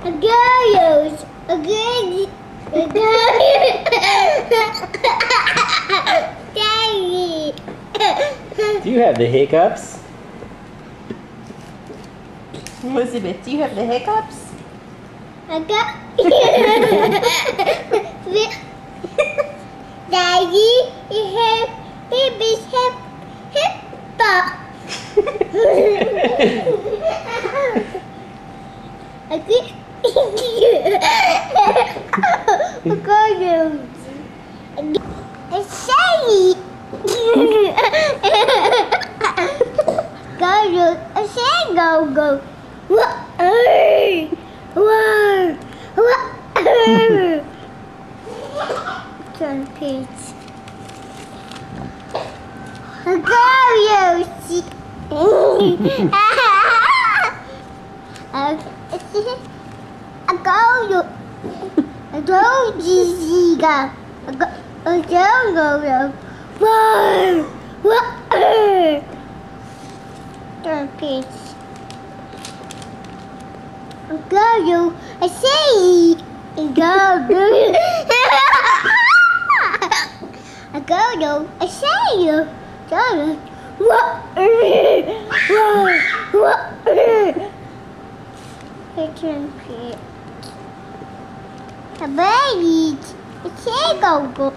A girl. A girl. A girl. Daddy. Do you have the hiccups? Elizabeth, do you have the hiccups? I got. Daddy, you have baby's hip pop. I think. I got you. It's shiny. Go, you. I say go. Turn page. Go, Yoshi. I go, Gigi. I go. Turn page. Go, you. I say. Go. I go, you. I say you. Go. Turn page. A baby. I say go.